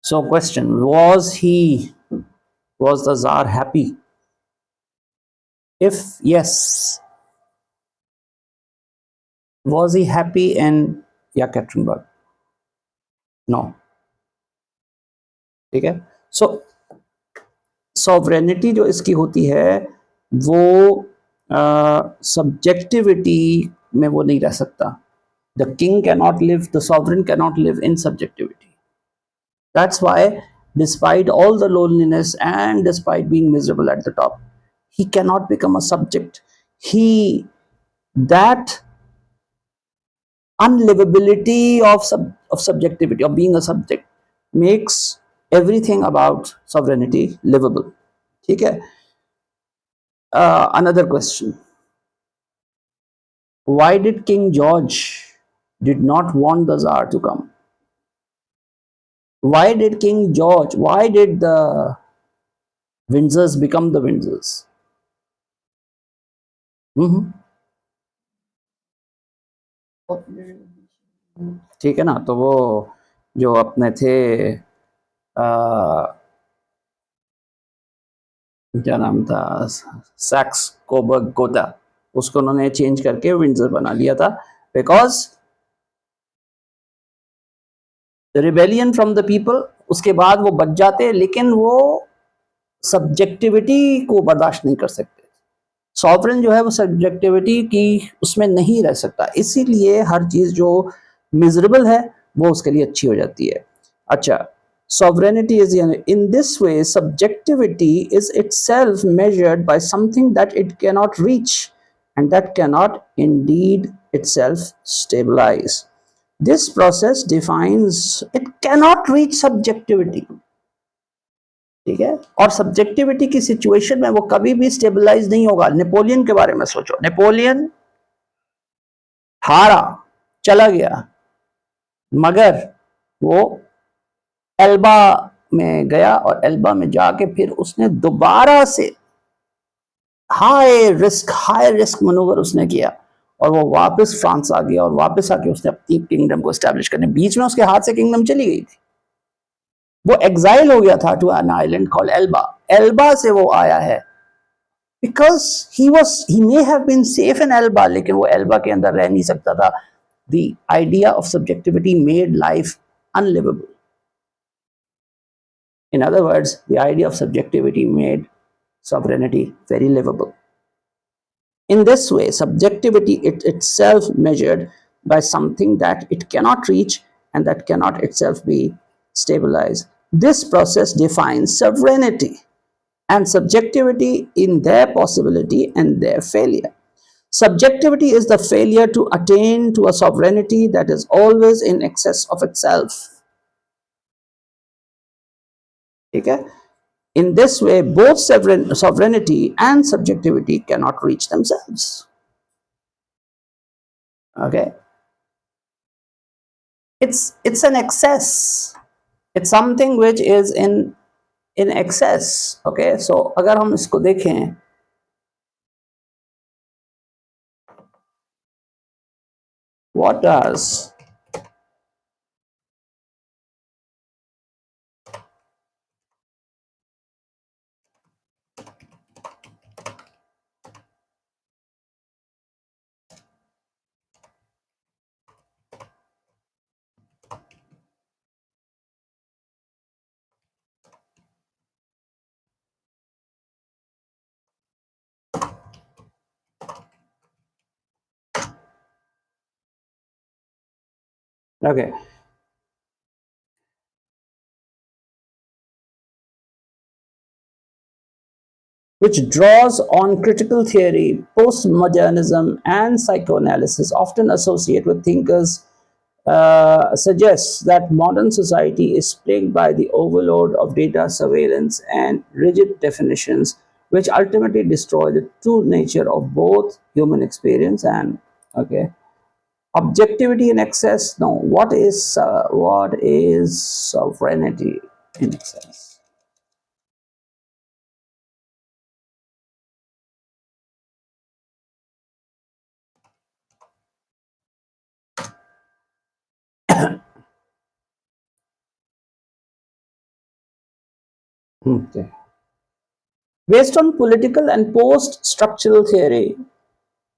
So question, was the Tsar happy? If yes, was he happy in Yekaterinburg? No. ठीक है. So sovereignty जो इसकी होती है वो सब्जेक्टिविटी में वो नहीं रह सकता. The king cannot live, the sovereign cannot live in subjectivity. That's why, despite all the loneliness and despite being miserable at the top, he cannot become a subject. He, that unlivability of subjectivity, of being a subject, makes everything about sovereignty livable. Okay? Another question. Why did King George did not want the Tsar to come? Why did King George, why did the Windsors become the Windsors? Mhm. ठीक है ना. तो वो जो अपने थे क्या नाम था, सैक्स कोबर्ग गोता, उसको उन्होंने चेंज करके विंडसर बना लिया था because rebellion from the people. उसके बाद वो बच जाते लेकिन वो सब्जेक्टिविटी को बर्दाश्त नहीं कर सकते. सॉवरेन जो है वो सब्जेक्टिविटी की उसमें नहीं रह सकता, इसीलिए हर चीज जो मिजरेबल है वो उसके लिए अच्छी हो जाती है. अच्छा, sovereignty is in this way subjectivity is itself measured by something that it cannot reach and that cannot indeed itself stabilize. This process defines it cannot reach subjectivity. ठीक है. और सब्जेक्टिविटी की सिचुएशन में वो कभी भी स्टेबलाइज नहीं होगा. नेपोलियन के बारे में सोचो, नेपोलियन हारा, चला गया, मगर वो एल्बा में गया और एल्बा में जाके फिर उसने दोबारा से हाई रिस्क मनोवर उसने किया और वो वापस फ्रांस आ गया और वापस आके उसने अपनी किंगडम को एस्टैब्लिश करने. बीच में उसके हाथ से किंगडम चली गई थी. वो एग्जाइल हो गया था to an island called Elba. Elba से वो आया है because he may have been safe in Elba, लेकिन वो एल्बा के अंदर रह नहीं सकता था. The idea of subjectivity made life unlivable. In other words, the idea of subjectivity made sovereignty very livable. In this way, subjectivity itself measured by something that it cannot reach and that cannot itself be stabilized. This process defines sovereignty and subjectivity in their possibility and their failure. Subjectivity is the failure to attain to a sovereignty that is always in excess of itself. Okay? In this way, both sovereignty and subjectivity cannot reach themselves. Okay? It's an excess. It's something which is in excess. Okay? So अगर हम इसको देखें, what does okay, which draws on critical theory, postmodernism, and psychoanalysis, often associate with thinkers, suggests that modern society is plagued by the overload of data surveillance and rigid definitions, which ultimately destroy the true nature of both human experience and okay objectivity in excess. No, what is sovereignty in excess? Okay. Based on political and post-structural theory,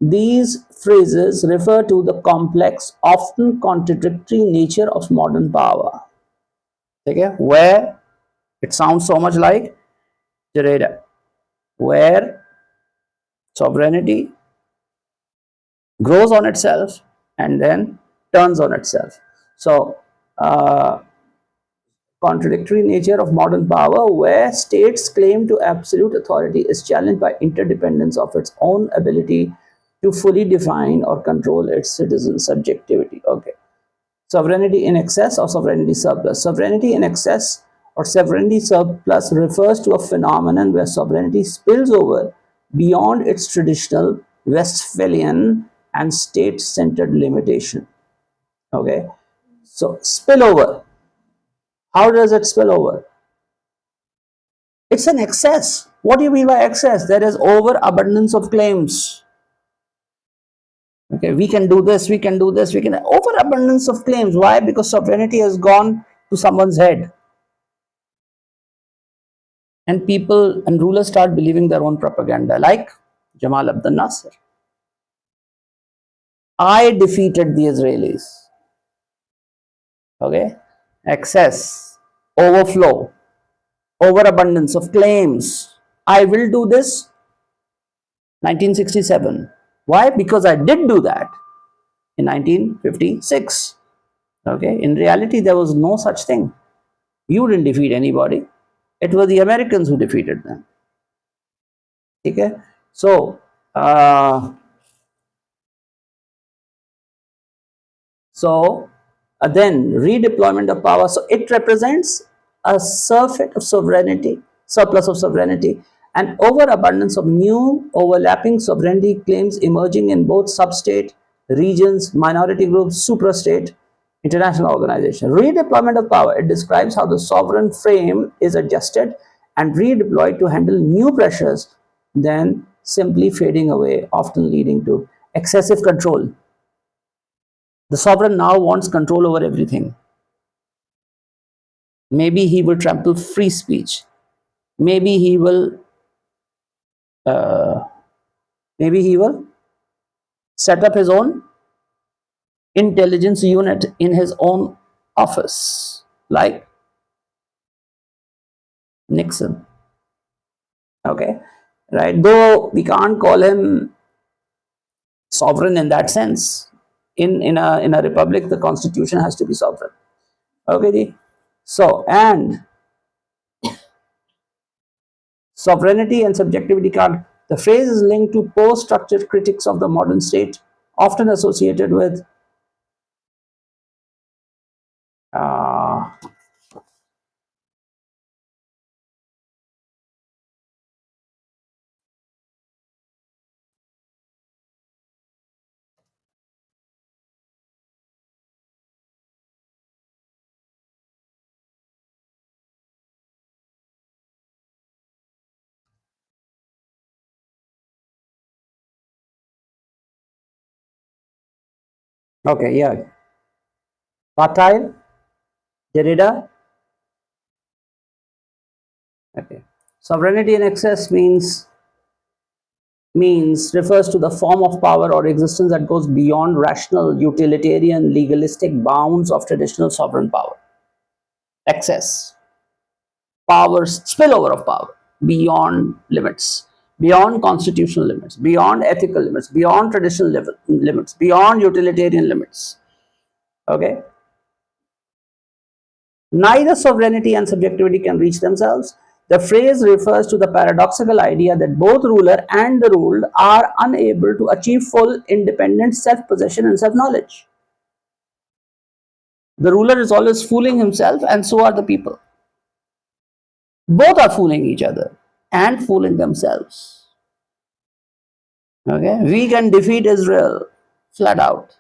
these phrases refer to the complex, often contradictory nature of modern power. Okay, where it sounds so much like Jareda, where sovereignty grows on itself and then turns on itself. So, uh, contradictory nature of modern power, where states' claim to absolute authority is challenged by interdependence of its own ability to fully define or control its citizens' subjectivity. Okay. Sovereignty in excess or sovereignty surplus. Sovereignty in excess or sovereignty surplus refers to a phenomenon where sovereignty spills over beyond its traditional Westphalian and state-centered limitation. Okay, so spillover. How does it spill over? It's an excess. What do you mean by excess? There is overabundance of claims. Okay, we can do this, we can do this, we can overabundance of claims. Why? Because sovereignty has gone to someone's head. And people and rulers start believing their own propaganda, like Jamal Abdel Nasser. I defeated the Israelis. Okay, excess, overflow, overabundance of claims. I will do this. 1967. Why? Because I did do that in 1956. Okay, in reality, there was no such thing. You didn't defeat anybody. It was the Americans who defeated them. Okay, so uh, So then redeployment of power. So it represents a surfeit of sovereignty, surplus of sovereignty, and overabundance of new overlapping sovereignty claims emerging in both sub-state, regions, minority groups, suprastate, international organization. Redeployment of power. It describes how the sovereign frame is adjusted and redeployed to handle new pressures, then simply fading away, often leading to excessive control. The sovereign now wants control over everything. Maybe he will trample free speech. Maybe he will. Uh, maybe he will set up his own intelligence unit in his own office, like Nixon. Okay, right? Though we can't call him sovereign in that sense. In a republic, the constitution has to be sovereign. Okay, so and sovereignty and subjectivity card. The phrase is linked to post-structured critics of the modern state, often associated with uh, okay, yeah, Patile, Derrida. Okay, sovereignty in excess means refers to the form of power or existence that goes beyond rational, utilitarian, legalistic bounds of traditional sovereign power. Excess, powers, spillover of power beyond limits, beyond constitutional limits, beyond ethical limits, beyond traditional limits, beyond utilitarian limits. Okay, neither sovereignty and subjectivity can reach themselves. The phrase refers to the paradoxical idea that both ruler and the ruled are unable to achieve full independent self-possession and self-knowledge. The ruler is always fooling himself, and so are the people. Both are fooling each other and fooling themselves. Okay, we can defeat Israel flat out.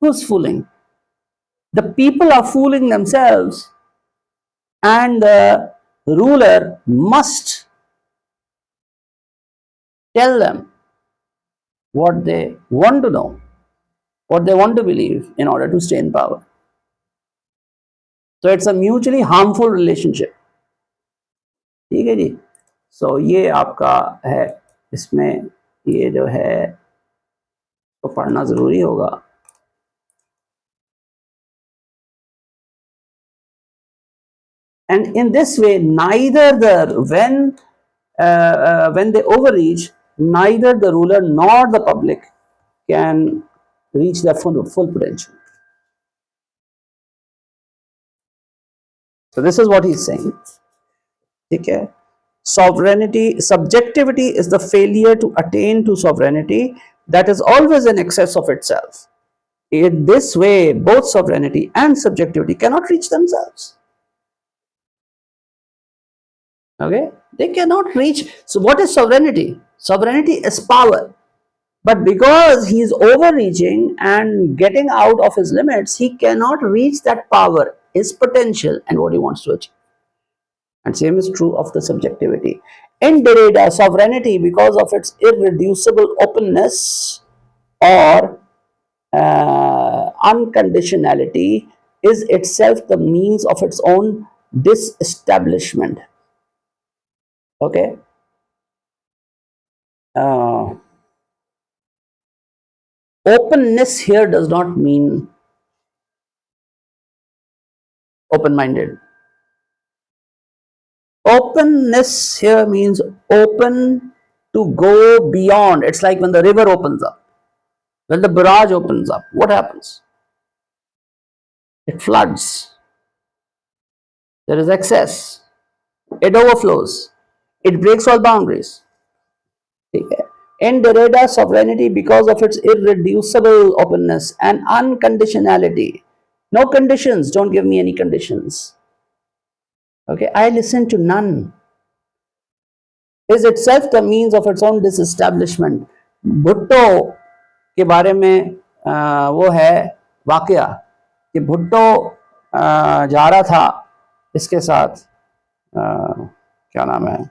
Who's fooling? The people are fooling themselves, and the ruler must tell them what they want to know, what they want to believe in order to stay in power. So it's a mutually harmful relationship. ठीक है जी। सो ये आपका है, इसमें ये जो है तो पढ़ना जरूरी होगा। And in this way, neither the when they overreach, neither the ruler nor the public can reach their full potential. So this is what he's saying. Okay. Sovereignty, subjectivity is the failure to attain to sovereignty that is always in excess of itself. In this way, both sovereignty and subjectivity cannot reach themselves. Okay, they cannot reach. So, what is sovereignty? Sovereignty is power. But because he is overreaching and getting out of his limits, he cannot reach that power, his potential, and what he wants to achieve. And same is true of the subjectivity. In Derrida, sovereignty, because of its irreducible openness or unconditionality, is itself the means of its own disestablishment. Okay. Openness here does not mean open-minded. Openness here means open to go beyond. It's like when the river opens up, when the barrage opens up, what happens? It floods. There is excess. It overflows. It breaks all boundaries. In Derrida, sovereignty, because of its irreducible openness and unconditionality, no conditions, don't give me any conditions. Okay, I listen to none, is itself the means of its own disestablishment. Bhutto के बारे में वो है वाकया कि भुट्टो जा रहा था इसके साथ, क्या नाम है,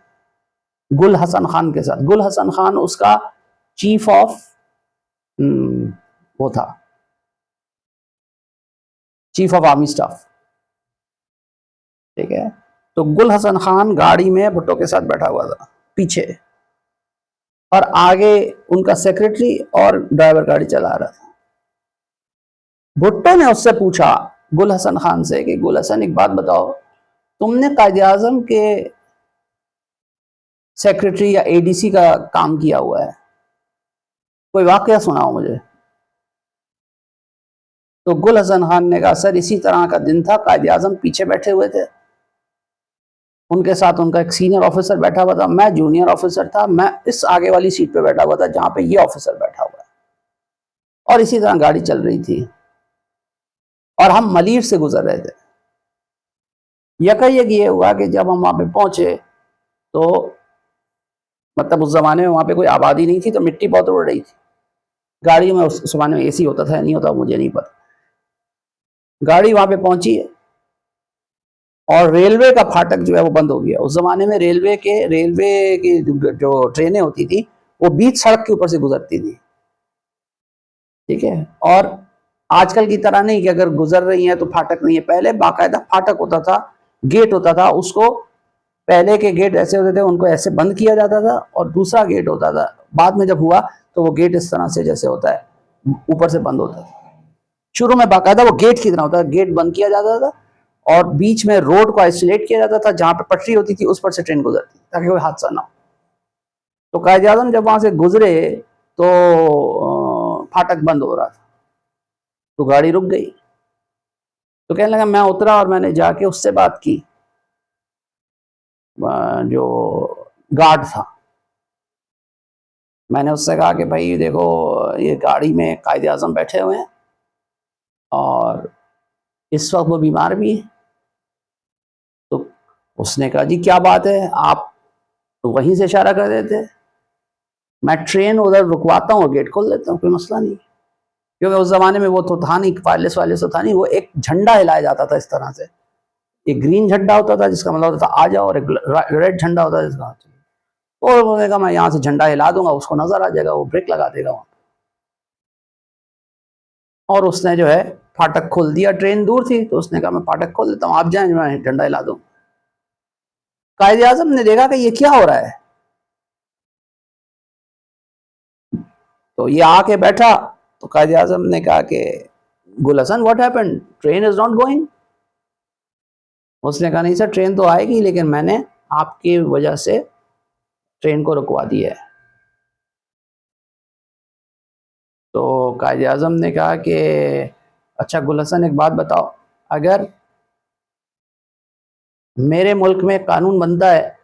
गुल हसन खान के साथ। गुल हसन खान उसका चीफ ऑफ वो था, चीफ ऑफ आर्मी स्टाफ। ठीक है, तो गुल हसन खान गाड़ी में भुट्टो के साथ बैठा हुआ था पीछे, और आगे उनका सेक्रेटरी और ड्राइवर गाड़ी चला रहा था। भुट्टो ने उससे पूछा गुल हसन खान से कि गुल हसन, एक बात बताओ, तुमने कायदे आजम के सेक्रेटरी या एडीसी का काम किया हुआ है, कोई वाकया सुनाओ मुझे। तो गुल हसन खान ने कहा, सर इसी तरह का दिन था, कायदे आजम पीछे बैठे हुए थे, उनके साथ उनका एक सीनियर ऑफिसर बैठा हुआ था, मैं जूनियर ऑफिसर था, मैं इस आगे वाली सीट पे बैठा हुआ था जहां पे ये ऑफिसर बैठा हुआ है, और इसी तरह गाड़ी चल रही थी और हम मलीर से गुजर रहे थे। यकायक ये हुआ कि जब हम वहां पे पहुंचे तो मतलब उस जमाने में वहां पे कोई आबादी नहीं थी, तो मिट्टी बहुत उड़ रही थी। गाड़ी में उस जमाने में एसी होता था नहीं होता मुझे नहीं पता। गाड़ी वहां पे पहुंची और रेलवे का फाटक जो है वो बंद हो गया। उस जमाने में रेलवे की जो ट्रेनें होती थी वो बीच सड़क के ऊपर से गुजरती थी। ठीक है, और आजकल की तरह नहीं कि अगर गुजर रही है तो फाटक नहीं है, पहले बाकायदा फाटक होता था, गेट होता था, उसको पहले के गेट ऐसे होते थे, उनको ऐसे बंद किया जाता था, और दूसरा गेट होता था, बाद में जब हुआ तो वो गेट इस तरह से जैसे होता है ऊपर से बंद होता था। शुरू में बाकायदा वो गेट की तरह होता था, गेट बंद किया जाता था और बीच में रोड को आइसोलेट किया जाता था, जहां पे पटरी होती थी उस पर से ट्रेन गुजरती ताकि कोई हादसा ना हो। तो कायदे आजम जब वहां से गुजरे तो फाटक बंद हो रहा था, तो गाड़ी रुक गई। तो कहने लगा, मैं उतरा और मैंने जाके उससे बात की, जो गार्ड था। मैंने उससे कहा कि भाई देखो, ये गाड़ी में कायदे आजम बैठे हुए हैं और इस वक्त वो बीमार भी है। तो उसने कहा, जी क्या बात है, आप तो वहीं से इशारा कर देते, मैं ट्रेन उधर रुकवाता हूँ, गेट खोल देता हूँ, कोई मसला नहीं। क्योंकि उस जमाने में वो तो था नहीं, वायरलेस वायरलेस तो था नहीं, वो एक झंडा हिलाया जाता था इस तरह से, एक ग्रीन झंडा होता था जिसका मतलब होता था आ जाओ, और एक रेड झंडा होता था जिसका, और उन्होंने कहा मैं यहाँ से झंडा हिला दूंगा, उसको नजर आ जाएगा, वो ब्रेक लगा देगा वहां। और उसने जो है फाटक खोल दिया, ट्रेन दूर थी तो उसने कहा मैं फाटक खोल देता हूँ, आप जाएं, मैं झंडा हिला दूँ। कायदे आजम ने देखा कि ये क्या हो रहा है, तो ये आके बैठा, तो कायदे आजम ने कहा कि Gul Hasan what happened, train is not going. उसने कहा नहीं सर ट्रेन तो आएगी, लेकिन मैंने आपकी वजह से ट्रेन को रुकवा दिया है। तो कायदे आजम ने कहा कि अच्छा गुल हसन एक बात बताओ, अगर मेरे मुल्क में कानून बनता है,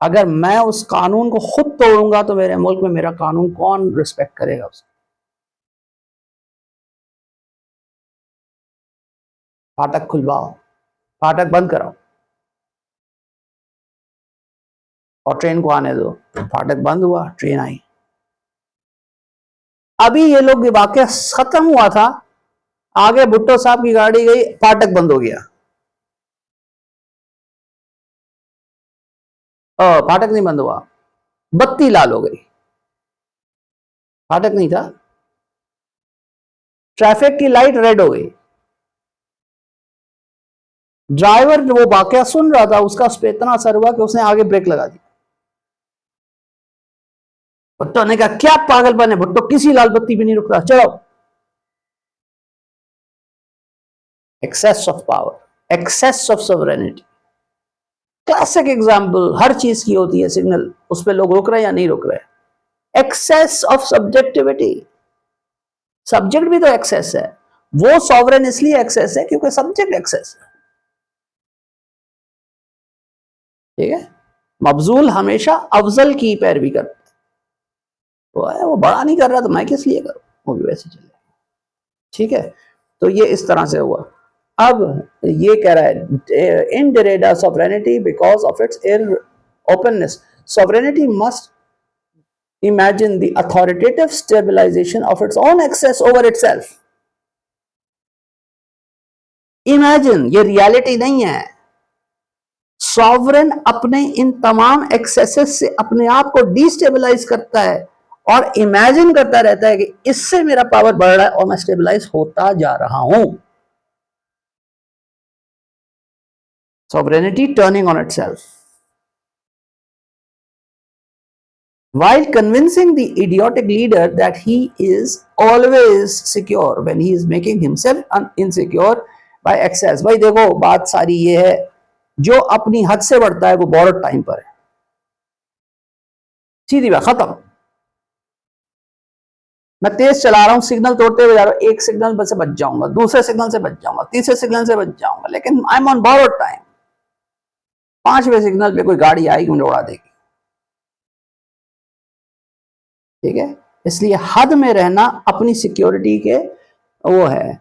अगर मैं उस कानून को खुद तोड़ूंगा तो मेरे मुल्क में मेरा कानून कौन रिस्पेक्ट करेगा उसको? फाटक खुलवाओ, फाटक बंद कराओ और ट्रेन को आने दो। फाटक बंद हुआ, ट्रेन आई। अभी ये लोग वाकया खत्म हुआ था, आगे भुट्टो साहब की गाड़ी गई, फाटक बंद हो गया। फाटक नहीं बंद हुआ, बत्ती लाल हो गई, फाटक नहीं था, ट्रैफिक की लाइट रेड हो गई। ड्राइवर वो वाकया सुन रहा था, उसका उस पर इतना असर हुआ कि उसने आगे ब्रेक लगा दी। भुट्टो ने कहा क्या पागलपन है भुट्टो, किसी लाल बत्ती भी नहीं रुक रहा, चलो। Excess of power, excess of sovereignty, classic example हर चीज की होती है सिग्नल, उस पर लोग रुक रहे हैं या नहीं रुक रहे। एक्सेस ऑफ सब्जेक्टिविटी, सब्जेक्ट भी तो एक्सेस है, वो सॉवरेन इसलिए एक्सेस है क्योंकि सब्जेक्ट एक्सेस है। ठीक है, मबजूल हमेशा अफजल की पैरवी करता है, वो बड़ा नहीं कर रहा तो मैं किस लिए करूं, वो भी वैसे चले। ठीक है, तो ये इस तरह से हुआ। अब ये कह रहा है in Derrida sovereignty because of its openness, sovereignty must imagine the authoritative stabilization of its own access over itself. Imagine, ये रियलिटी नहीं है। सॉवरेन अपने इन तमाम एक्सेसेस से अपने आप को डिस्टेबलाइज करता है और इमेजिन करता रहता है कि इससे मेरा पावर बढ़ रहा है और मैं स्टेबलाइज होता जा रहा हूं। Sovereignty turning on itself while convincing the idiotic leader that he is always secure when he is making himself insecure by excess। भाई देखो बात सारी ये है, जो अपनी हद से बढ़ता है वो borrowed टाइम पर है, सीधी बात खत्म। मैं तेज चला रहा हूं, सिग्नल तोड़ते हुए जा रहा हूं, एक सिग्नल से बच जाऊंगा, दूसरे सिग्नल से बच जाऊंगा, तीसरे सिग्नल से बच जाऊंगा, लेकिन I am on borrowed time. पांचवें सिग्नल पे कोई गाड़ी आएगी मुझे उड़ा देगी। ठीक है, इसलिए हद में रहना अपनी सिक्योरिटी के वो है।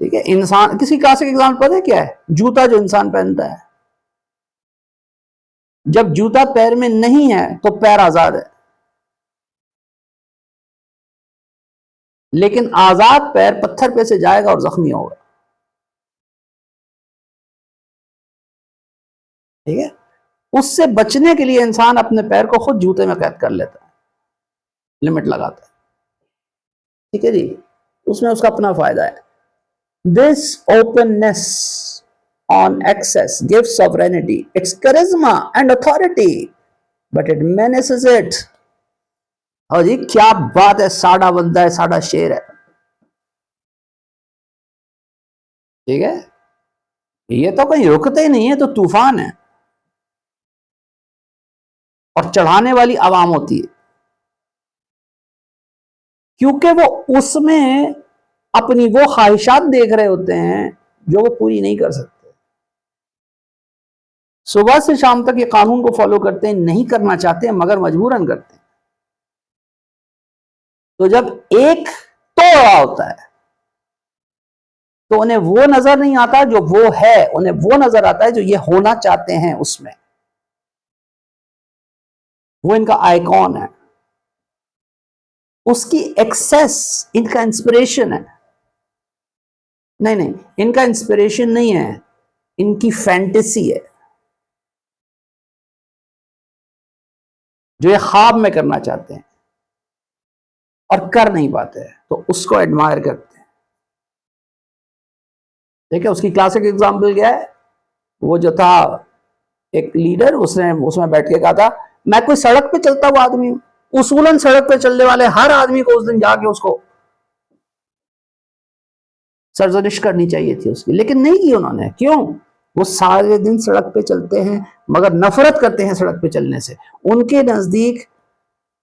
ठीक है, इंसान, किसी क्लासिक एग्जाम्पल पता है क्या है, जूता जो इंसान पहनता है, जब जूता पैर में नहीं है तो पैर आजाद है, लेकिन आजाद पैर पत्थर पे से जाएगा और जख्मी होगा। ठीक है, उससे बचने के लिए इंसान अपने पैर को खुद जूते में कैद कर लेता है, लिमिट लगाता है। ठीक है जी, उसमें उसका अपना फायदा है। This openness on excess gives sovereignty its charisma and authority but it menaces it। और जी क्या बात है, साड़ा बंदा है, साड़ा शेर है। ठीक है, ये तो कहीं रुकते ही नहीं है, तो तूफान है, और चढ़ाने वाली आवाम होती है, क्योंकि वो उसमें अपनी वो ख्वाहिशात देख रहे होते हैं जो वो पूरी नहीं कर सकते। सुबह से शाम तक ये कानून को फॉलो करते हैं, नहीं करना चाहते हैं मगर मजबूरन करते हैं। तो जब एक तोड़ रहा होता है तो उन्हें वो नजर नहीं आता जो वो है, उन्हें वो नजर आता है जो ये होना चाहते हैं उसमें, वो इनका आइकॉन है, उसकी एक्सेस इनका इंस्पिरेशन है। नहीं नहीं, इनका इंस्पिरेशन नहीं है, इनकी फैंटेसी है, जो ये ख्वाब में करना चाहते हैं और कर नहीं पाते हैं, तो उसको एडमायर करते हैं। ठीक है, उसकी क्लासिक एग्जाम्पल क्या है, वो जो था एक लीडर उसने उसमें बैठ के कहा था, मैं कोई सड़क पे चलता हुआ आदमी हूं, उसूलन सड़क पे चलने वाले हर आदमी को उस दिन जाके उसको सरजनिश करनी चाहिए थी उसकी, लेकिन नहीं की उन्होंने। क्यों? वो सारे दिन सड़क पे चलते हैं मगर नफरत करते हैं सड़क पे चलने से। उनके नजदीक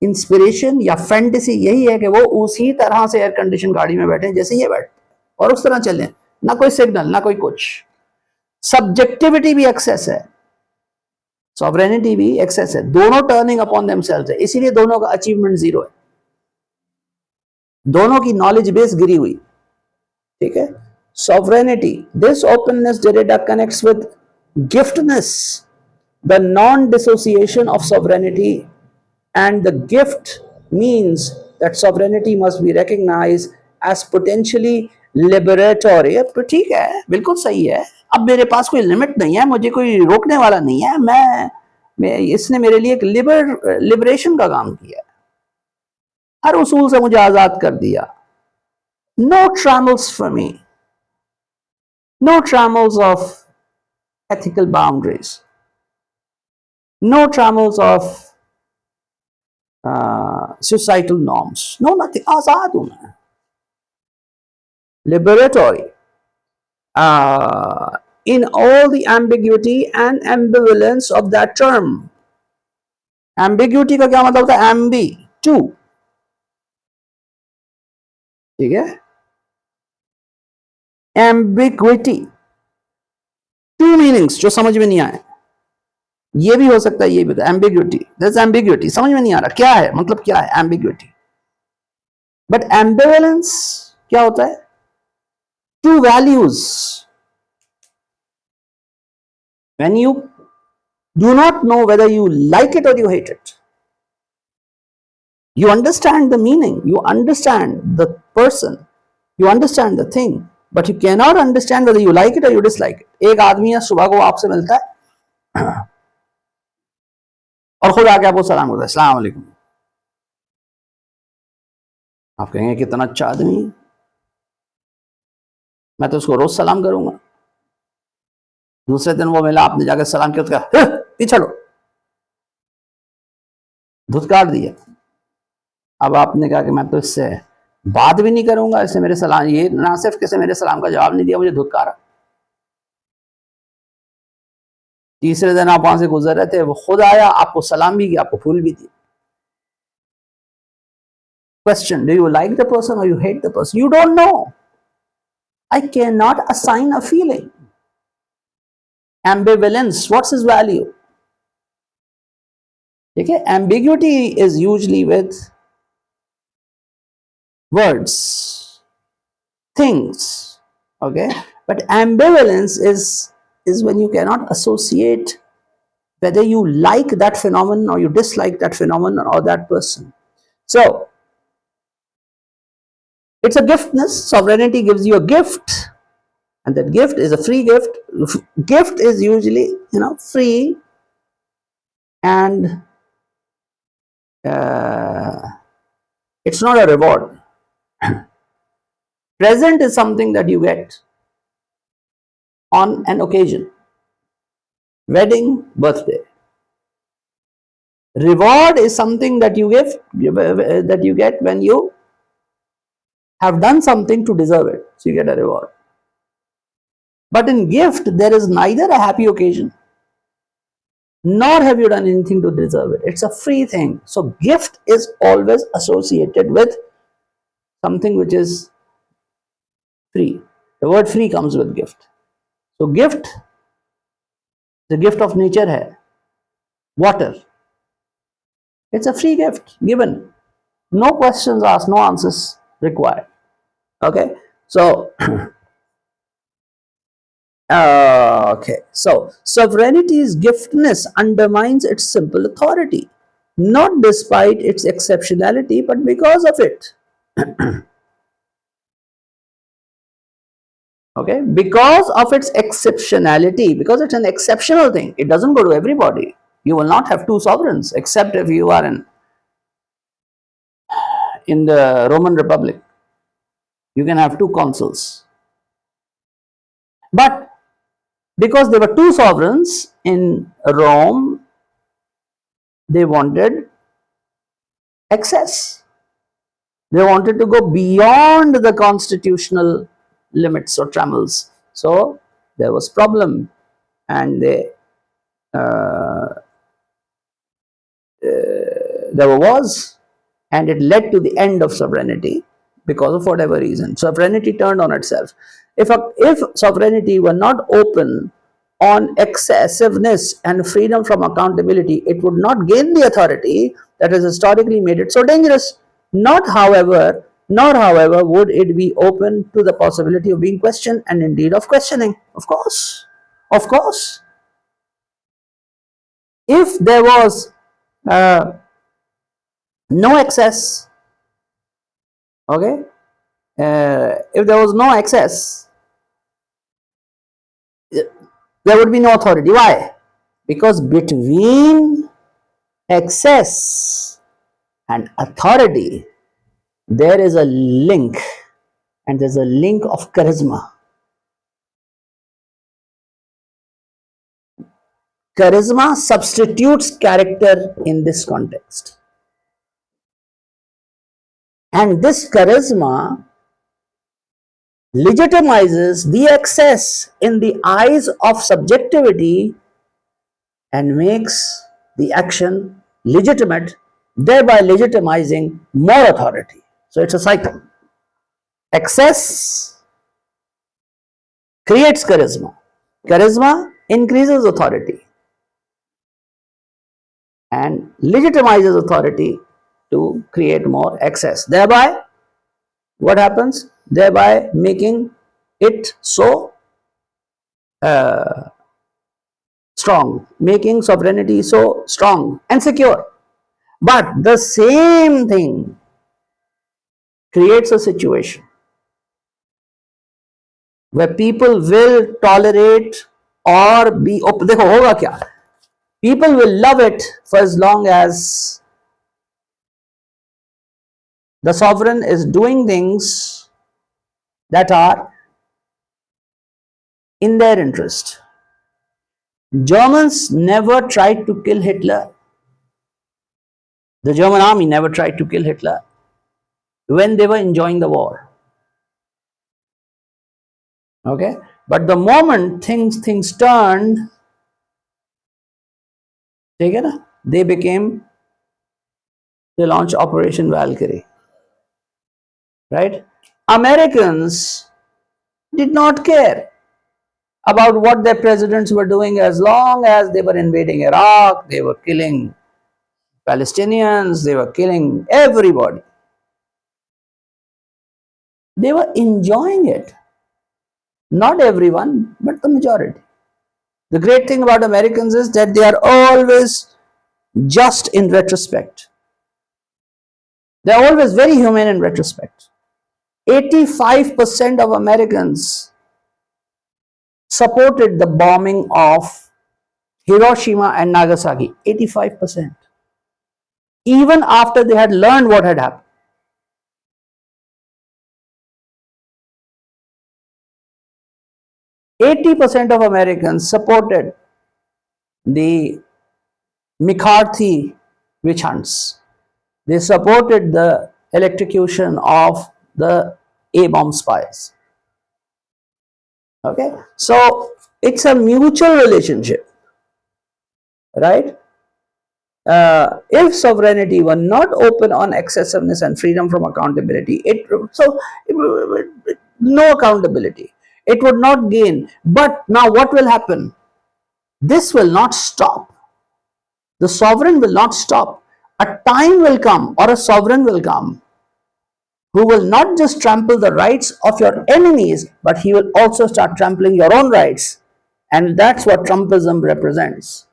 इंस्पिरेशन या फैंटेसी यही है कि वो उसी तरह से एयर कंडीशन गाड़ी में बैठे जैसे ये बैठे और उस तरह चलें, ना कोई सिग्नल ना कोई कुछ। सब्जेक्टिविटी भी एक्सेस है, सॉवरेनिटी भी एक्सेस है, दोनों टर्निंग अपॉन देमसेल्व्स है, इसीलिए दोनों का अचीवमेंट जीरो है, दोनों की नॉलेज बेस गिरी हुई। ठीक है। Sovereignty, this openness Derrida connects with giftness, the non dissociation of sovereignty and the gift means that sovereignty must be recognized as potentially liberatory। अब तो ठीक है, बिल्कुल सही है, अब मेरे पास कोई लिमिट नहीं है, मुझे कोई रोकने वाला नहीं है, मैं इसने मेरे लिए एक लिबरेशन का काम किया, हर उसूल से मुझे आजाद कर दिया। No trammels for me, no trammels of ethical boundaries, no trammels of societal norms, no nothing, आजाद हूं मैं, liberatory, in all the ambiguity and ambivalence of that term। ambiguity का क्या मतलब होता है? ambi, टू, ठीक है, ambiguity, टू मीनिंग्स जो समझ में नहीं आए, ये भी हो सकता है ये भी होता है ambiguity, there's ambiguity, समझ में नहीं आ रहा क्या है, मतलब क्या है ambiguity। बट ambivalence क्या होता है? two values, when you do not know whether you like it or you hate it, you understand the meaning, you understand the person, you understand the thing, but you cannot understand whether you like it or you dislike it। एक आदमी है सुबह को आपसे मिलता है और खुद आके आपको सलाम करता है, अस्सलाम वालेकुम, आप कहेंगे कितना अच्छा आदमी है, मैं तो उसको रोज सलाम करूंगा। दूसरे दिन वो मिला, आपने जाकर सलाम किया, उसका पीछे लो, धुतकार दिया। अब आपने कहा कि मैं तो इससे बात भी नहीं करूंगा, इससे मेरे सलाम, ये ना सिर्फ किसी मेरे सलाम का जवाब नहीं दिया, मुझे धुतकारा। तीसरे दिन आप वहां से गुजर रहे थे, वो खुद आया, आपको सलाम भी किया, आपको फूल भी दिया। Question, do you like the person or you hate the person? You don't know, I cannot assign a feeling। ambivalence, what's his value? ठीक है, ambiguity is usually with words, things, okay, but ambivalence is when you cannot associate whether you like that phenomenon or you dislike that phenomenon or that person। So it's a giftness, sovereignty gives you a gift, and that gift is a free gift, gift is usually free, and it's not a reward। Present is something that you get on an occasion, wedding, birthday। Reward is something that you get when you have done something to deserve it, so you get a reward। But in gift, there is neither a happy occasion nor have you done anything to deserve it. It's a free thing. So gift is always associated with something which is free। The word free comes with gift। So gift, the gift of nature है water, it's a free gift given, no questions asked, no answers required। Okay, so okay, so sovereignty's giftness undermines its simple authority, not despite its exceptionality but because of it। Okay, because of its exceptionality, because it's an exceptional thing, it doesn't go to everybody। You will not have two sovereigns except if you are in the Roman Republic, you can have two consuls, but Because there were two sovereigns in Rome, they wanted excess. They wanted to go beyond the constitutional limits or trammels. So there was problem, and uh, there were wars, and it led to the end of sovereignty because of whatever reason. Sovereignty turned on itself. If sovereignty were not open on excessiveness and freedom from accountability, it would not gain the authority that has historically made it so dangerous. Nor however would it be open to the possibility of being questioned and indeed of questioning. Of course, if there was uh, no excess, okay, if there was no excess, there would be no authority. Why? Because between excess and authority, there is a link, and there's a link of charisma. Charisma substitutes character in this context. And this charisma legitimizes the excess in the eyes of subjectivity and makes the action legitimate, thereby legitimizing more authority. So it's a cycle. Excess creates charisma. Charisma increases authority and legitimizes authority to create more excess. Thereby, what happens? Thereby making it so strong, making sovereignty so strong and secure. But the same thing creates a situation where people will tolerate or be open. देखो होगा क्या? People will love it for as long as the sovereign is doing things that are in their interest. Germans never tried to kill Hitler. The German army never tried to kill Hitler when they were enjoying the war. Okay, but the moment things turned, they launched Operation Valkyrie. Right? Americans did not care about what their presidents were doing as long as they were invading Iraq, they were killing Palestinians, they were killing everybody. They were enjoying it. Not everyone, but the majority. The great thing about Americans is that they are always just in retrospect. They are always very human in retrospect. 85% of Americans supported the bombing of Hiroshima and Nagasaki. 85%. Even after they had learned what had happened. 80% of Americans supported the McCarthy witch hunts. They supported the electrocution of the A-bomb spies. Okay, so it's a mutual relationship, right? If sovereignty were not open on excessiveness and freedom from accountability, no accountability, it would not gain. But now what will happen? This will not stop. The sovereign will not stop. A time will come, or a sovereign will come, who will not just trample the rights of your enemies, but he will also start trampling your own rights. And that's what Trumpism represents.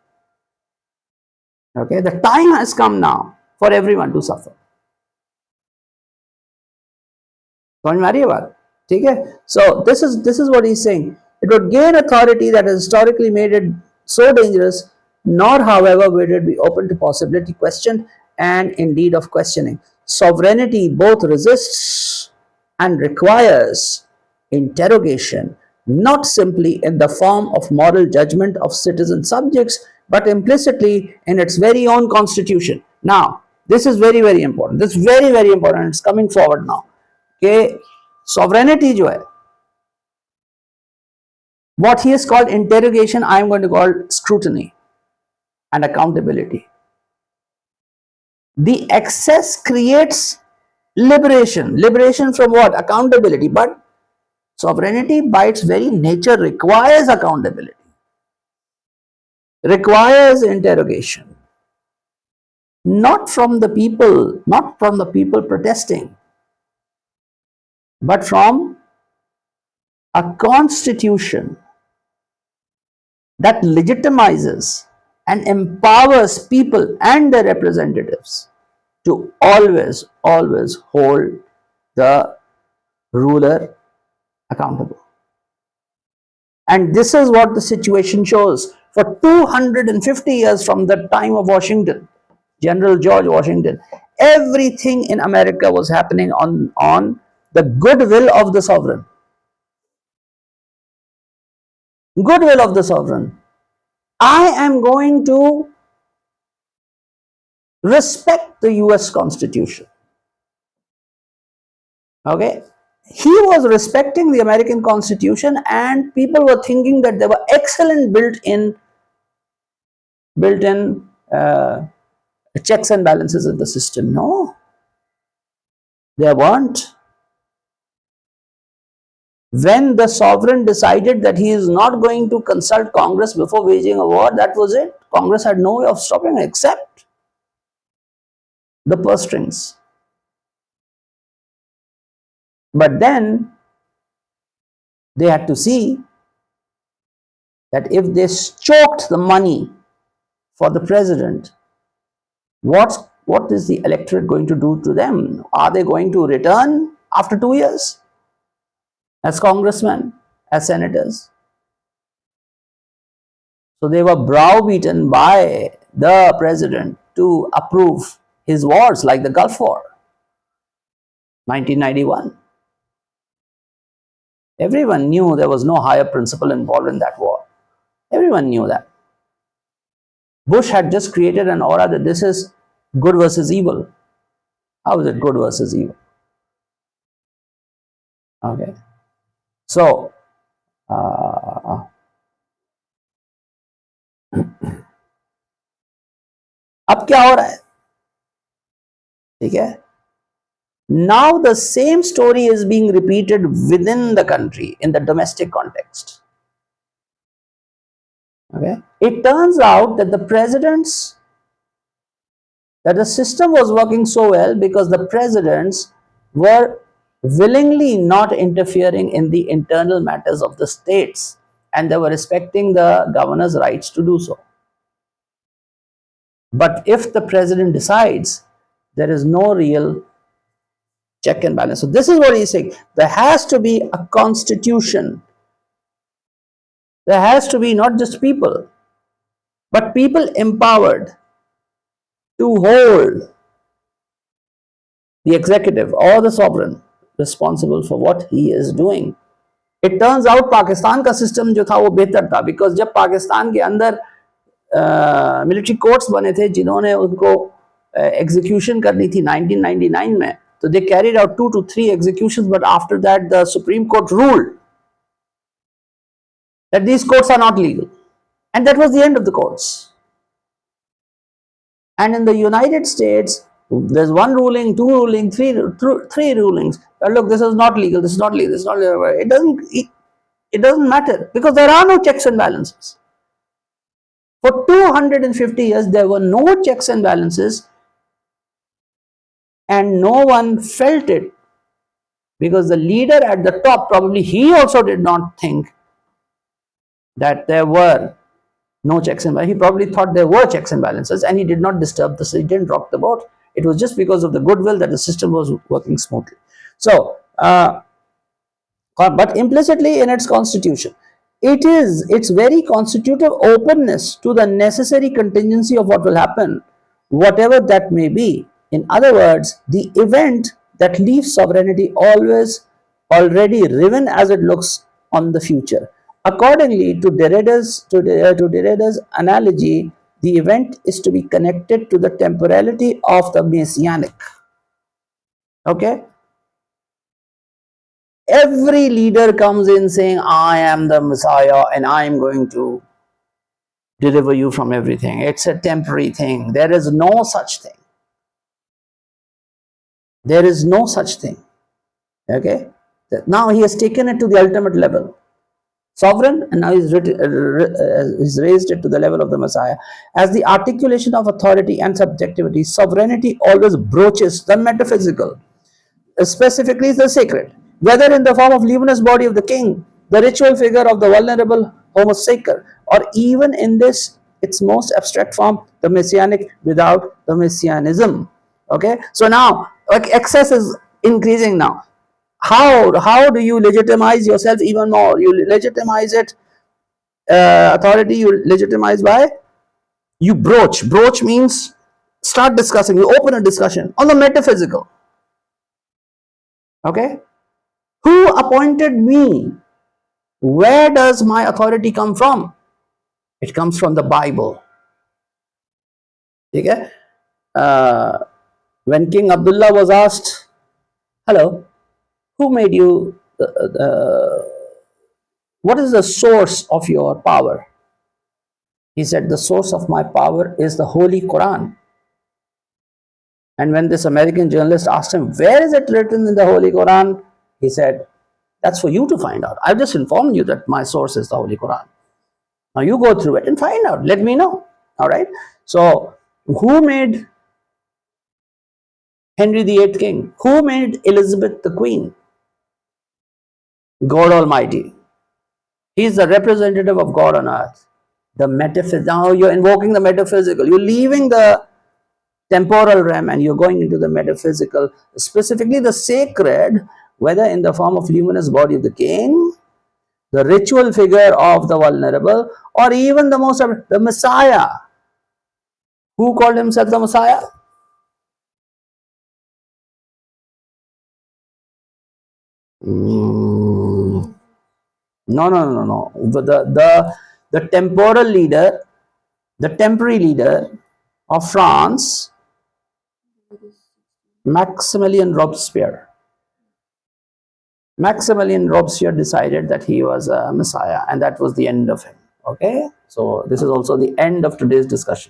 Okay, the time has come now for everyone to suffer. समझ में आ रही है बात? ठीक है? So this is what he's saying. It would gain authority that has historically made it so dangerous, nor however would it be open to possibility questioned and indeed of questioning. Sovereignty both resists and requires interrogation not simply in the form of moral judgment of citizen subjects, but implicitly in its very own constitution. Now, this is very, very important. This is very, very important. It's coming forward now. Okay, sovereignty जो है, what he has called interrogation, I am going to call scrutiny and accountability. The excess creates liberation. Liberation from what? Accountability. But sovereignty by its very nature requires accountability, requires interrogation. Not from the people, not from the people protesting, but from a constitution that legitimizes and empowers people and their representatives to always, always hold the ruler accountable. And this is what the situation shows. For 250 years from the time of Washington, General George Washington, everything in America was happening on the goodwill of the sovereign. Goodwill of the sovereign. I am going to respect the US Constitution. Okay? He was respecting the American Constitution, and people were thinking that there were excellent built-in checks and balances in the system. No, there weren't. When the sovereign decided that he is not going to consult Congress before waging a war, that was it. Congress had no way of stopping except the purse strings. But then they had to see that if they choked the money for the president, what is the electorate going to do to them? Are they going to return after 2 years as congressmen, as senators? So they were browbeaten by the president to approve his wars, like the Gulf War, 1991. Everyone knew there was no higher principle involved in that war. Everyone knew that. Bush had just created an aura that this is good versus evil. How is it good versus evil? Okay. So, अब क्या हो रहा है? ठीक है? Now the same story is being repeated within the country in the domestic context. Okay? It turns out that the system was working so well because the presidents were willingly not interfering in the internal matters of the states, and they were respecting the governor's rights to do so. But if the president decides, there is no real check and balance. So this is what he's saying. There has to be a constitution. There has to be not just people, but people empowered to hold the executive or the sovereign responsible for what he is doing. It turns out Pakistan का system जो था वो बेहतर था, because जब पाकिस्तान के अंदर military courts बने थे जिन्होंने उनको एग्जीक्यूशन करनी थी 1999 में, so they carried out 2 to 3 executions, but after that the Supreme Court ruled that these courts are not legal, and that was the end of the courts. And in the United States, there's one ruling, two ruling, three rulings. Look, this is not legal. This is not legal. This is not legal. It doesn't matter because there are no checks and balances. For 250 years, there were no checks and balances, and no one felt it because the leader at the top, probably he also did not think that there were no checks and balances. He probably thought there were checks and balances, and he did not disturb he didn't rock the boat. It was just because of the goodwill that the system was working smoothly. So, but implicitly in its constitution, its very constitutive openness to the necessary contingency of what will happen, whatever that may be. In other words, the event that leaves sovereignty always already riven as it looks on the future. Accordingly to Derrida's analogy, the event is to be connected to the temporality of the messianic. Okay, every leader comes in saying, I am the Messiah and I am going to deliver you from everything. It's a temporary thing. There is no such thing. There is no such thing. Okay, now he has taken it to the ultimate level, sovereign, and now he's raised it to the level of the Messiah. As the articulation of authority and subjectivity, sovereignty always broaches the metaphysical, specifically the sacred, whether in the form of luminous body of the king, the ritual figure of the vulnerable homosacre, or even in this its most abstract form, the messianic without the messianism. Okay, so now excess is increasing now. How do you legitimize yourself even more? You legitimize it, authority you legitimize by, you broach means start discussing, you open a discussion on the metaphysical. Okay, who appointed me? Where does my authority come from? It comes from the Bible. Okay, when King Abdullah was asked, hello, who made you, what is the source of your power? He said, the source of my power is the Holy Quran. And when this American journalist asked him, where is it written in the Holy Quran? He said, that's for you to find out. I've just informed you that my source is the Holy Quran. Now you go through it and find out. Let me know. All right. So who made Henry VIII king? Who made Elizabeth the queen? God Almighty. He is the representative of God on earth. The metaphysical. Now you're invoking the metaphysical. You're leaving the temporal realm and you're going into the metaphysical, specifically the sacred, whether in the form of luminous body of the king, the ritual figure of the vulnerable, or even the most, the Messiah. Who called himself the Messiah? No. The temporal leader, the temporary leader of France, Maximilian Robespierre. Maximilian Robespierre decided that he was a Messiah, and that was the end of him. Okay, so this is also the end of today's discussion.